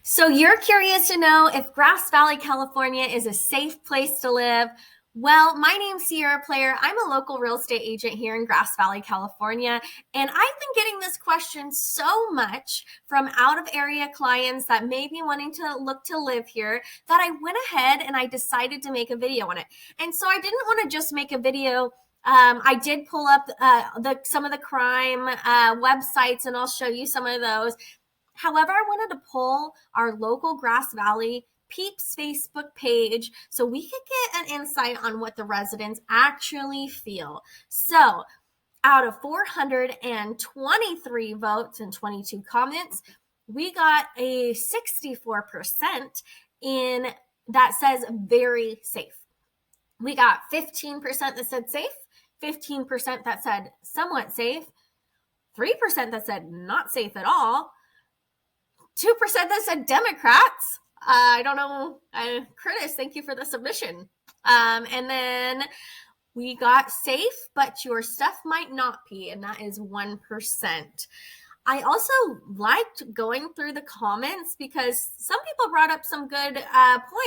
So you're curious to know if Grass Valley, California is a safe place to live? Well, my name's Sierra Player. I'm a local real estate agent here in Grass Valley, California, and I've been getting this question so much from out of area clients that may be wanting to look to live here that I went ahead and I decided to make a video on it. And so I didn't want to just make a video. I did pull up some of the crime websites, and I'll show you some of those. However, I wanted to pull our local Grass Valley Peeps Facebook page so we could get an insight on what the residents actually feel. So, out of 423 votes and 22 comments, we got a 64% in that says very safe. We got 15% that said safe, 15% that said somewhat safe, 3% that said not safe at all, 2% that said Democrats. I don't know. Curtis, thank you for the submission. And then we got safe, but your stuff might not be, and that is 1%. I also liked going through the comments because some people brought up some good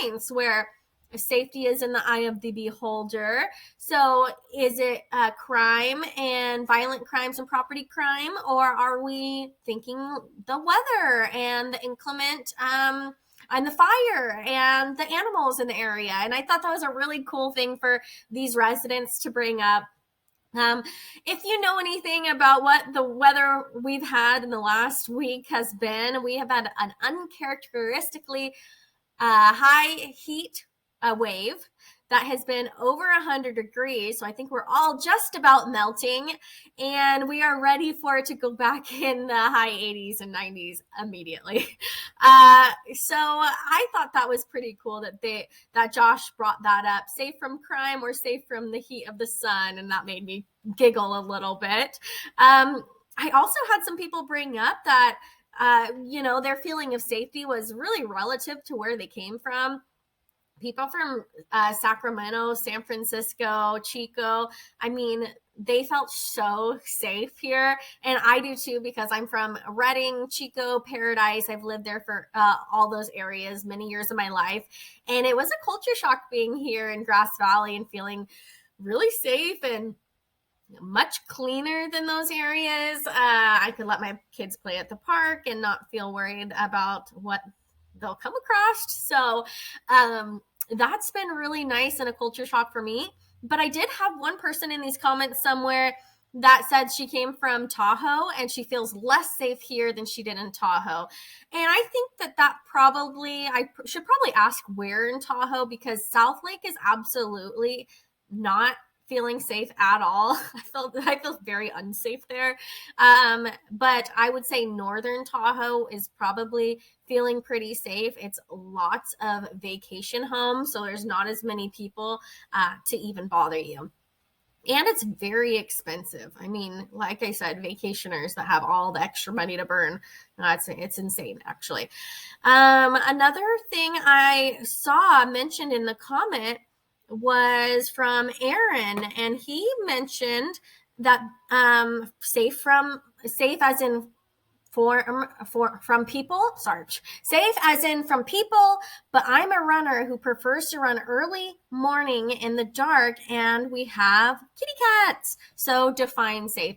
points where safety is in the eye of the beholder. So is it crime and violent crimes and property crime, or are we thinking the weather and the inclement and the fire and the animals in the area? And I thought that was a really cool thing for these residents to bring up. If you know anything about what the weather we've had in the last week has been, we have had an uncharacteristically high heat wave that has been over 100 degrees. So I think we're all just about melting, and we are ready for it to go back in the high 80s and 90s immediately. So I thought that was pretty cool that Josh brought that up. Safe from crime or safe from the heat of the sun, and that made me giggle a little bit. I also had some people bring up that their feeling of safety was really relative to where they came from. People from Sacramento, San Francisco, Chico, I mean, they felt so safe here. And I do too, because I'm from Redding, Chico, Paradise. I've lived there for all those areas many years of my life. And it was a culture shock being here in Grass Valley and feeling really safe and much cleaner than those areas. I could let my kids play at the park and not feel worried about what they'll come across. So that's been really nice and a culture shock for me. But I did have one person in these comments somewhere that said she came from Tahoe and she feels less safe here than she did in Tahoe. And I think that I should probably ask where in Tahoe, because South Lake is absolutely not feeling safe at all. I feel very unsafe there. But I would say northern Tahoe is probably feeling pretty safe. It's lots of vacation homes, so there's not as many people to even bother you. And it's very expensive. I mean, like I said, vacationers that have all the extra money to burn, it's insane, actually. Another thing I saw mentioned in the comment was from Aaron, and he mentioned that safe as in from people, safe as in from people, but I'm a runner who prefers to run early morning in the dark, and we have kitty cats, so define safe.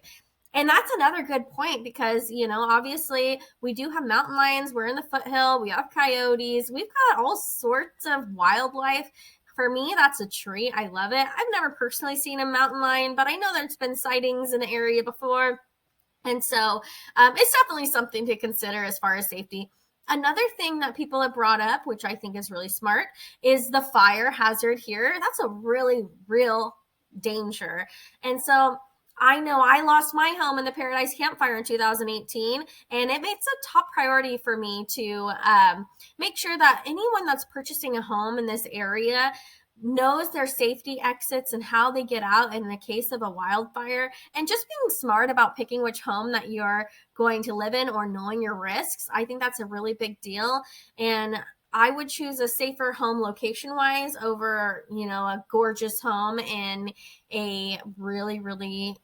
And that's another good point, because obviously we do have mountain lions, we're in the foothill, we have coyotes, we've got all sorts of wildlife. For me, that's a treat. I love it. I've never personally seen a mountain lion, but I know there's been sightings in the area before. And so it's definitely something to consider as far as safety. Another thing that people have brought up, which I think is really smart, is the fire hazard here. That's a really real danger. And so I know I lost my home in the Paradise Campfire in 2018, and it makes a top priority for me to make sure that anyone that's purchasing a home in this area knows their safety exits and how they get out in the case of a wildfire, and just being smart about picking which home that you're going to live in or knowing your risks. I think that's a really big deal. And I would choose a safer home location wise over, a gorgeous home in a really, really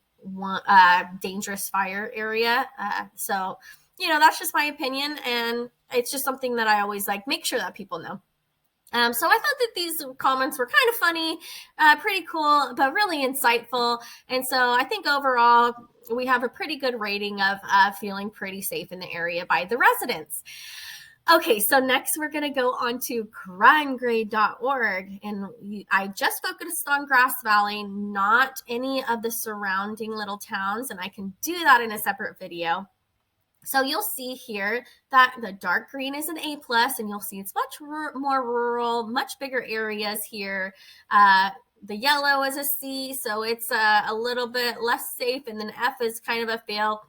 dangerous fire area. So that's just my opinion. And it's just something that I always like make sure that people know. So I thought that these comments were kind of funny, pretty cool, but really insightful. And so I think overall we have a pretty good rating of feeling pretty safe in the area by the residents. Okay, so next we're going to go on to crimegrade.org. And I just focused on Grass Valley, not any of the surrounding little towns. And I can do that in a separate video. So you'll see here that the dark green is an A+, and you'll see it's much more rural, much bigger areas here. The yellow is a C, so it's a little bit less safe, and then F is kind of a fail.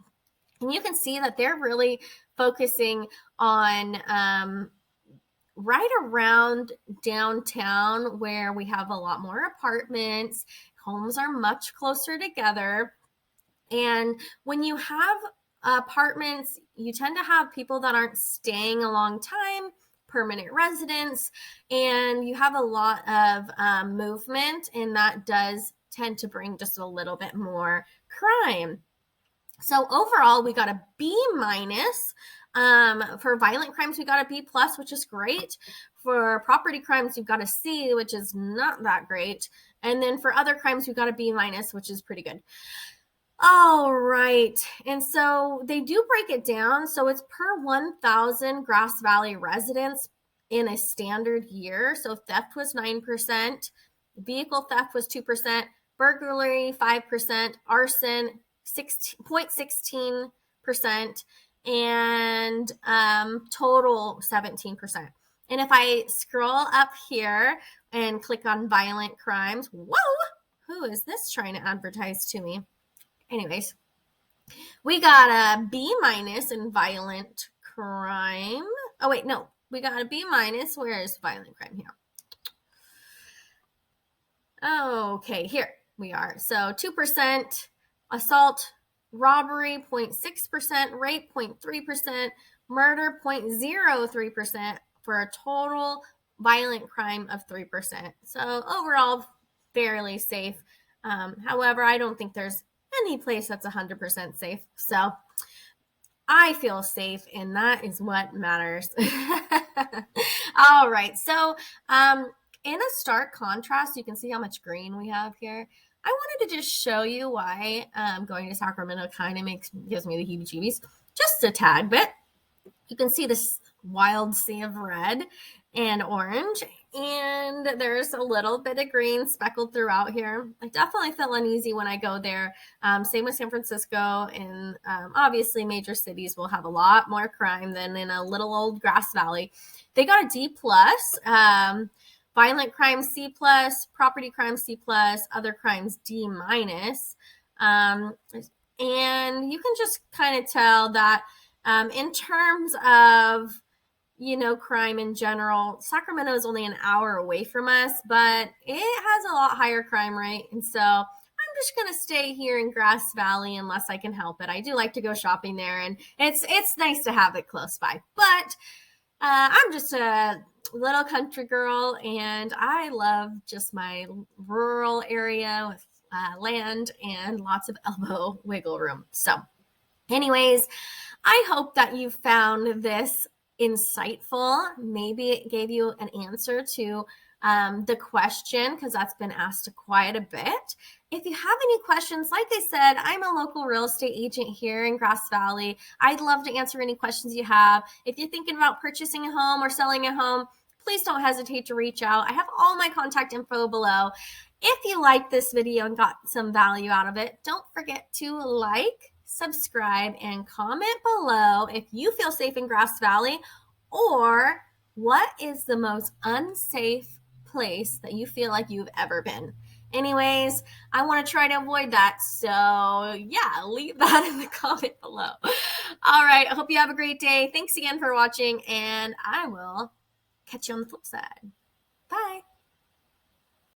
And you can see that they're really focusing on right around downtown, where we have a lot more apartments. Homes are much closer together. And when you have apartments, you tend to have people that aren't staying a long time, permanent residents, and you have a lot of movement, and that does tend to bring just a little bit more crime. So overall, we got a B-. For violent crimes, we got a B+, which is great. For property crimes, we've got a C, which is not that great. And then for other crimes, we've got a B-, which is pretty good. All right. And so they do break it down. So it's per 1,000 Grass Valley residents in a standard year. So theft was 9%, vehicle theft was 2%, burglary 5%, arson 0.16%, and total 17%. And if I scroll up here and click on violent crimes, whoa, who is this trying to advertise to me? Anyways, we got a B- in violent crime. Oh, wait, no. We got a B-. Where is violent crime here? Okay, here we are. So 2%, assault, robbery 0.6%, rape 0.3%, murder 0.03%, for a total violent crime of 3%. So overall, fairly safe. However, I don't think there's any place that's 100% safe. So I feel safe, and that is what matters. All right. So in a stark contrast, you can see how much green we have here. I wanted to just show you why going to Sacramento kind of gives me the heebie-jeebies just a tad bit. You can see this wild sea of red and orange, and there's a little bit of green speckled throughout here. I definitely feel uneasy when I go there. Same with San Francisco, and obviously major cities will have a lot more crime than in a little old Grass Valley. They got a D+, violent crime C+, property crime C+, other crimes D-. And you can just kind of tell that in terms of, crime in general, Sacramento is only an hour away from us, but it has a lot higher crime rate. And so I'm just going to stay here in Grass Valley unless I can help it. I do like to go shopping there, and it's nice to have it close by. But I'm just a little country girl, and I love just my rural area with land and lots of elbow wiggle room. So anyways, I hope that you found this insightful. Maybe it gave you an answer to the question, because that's been asked quite a bit. If you have any questions, like I said, I'm a local real estate agent here in Grass Valley. I'd love to answer any questions you have. If you're thinking about purchasing a home or selling a home, please don't hesitate to reach out. I have all my contact info below. If you liked this video and got some value out of it, don't forget to like, subscribe, and comment below if you feel safe in Grass Valley, or what is the most unsafe place that you feel like you've ever been. Anyways, I want to try to avoid that. So yeah, leave that in the comment below. All right. I hope you have a great day. Thanks again for watching, and I will catch you on the flip side. Bye.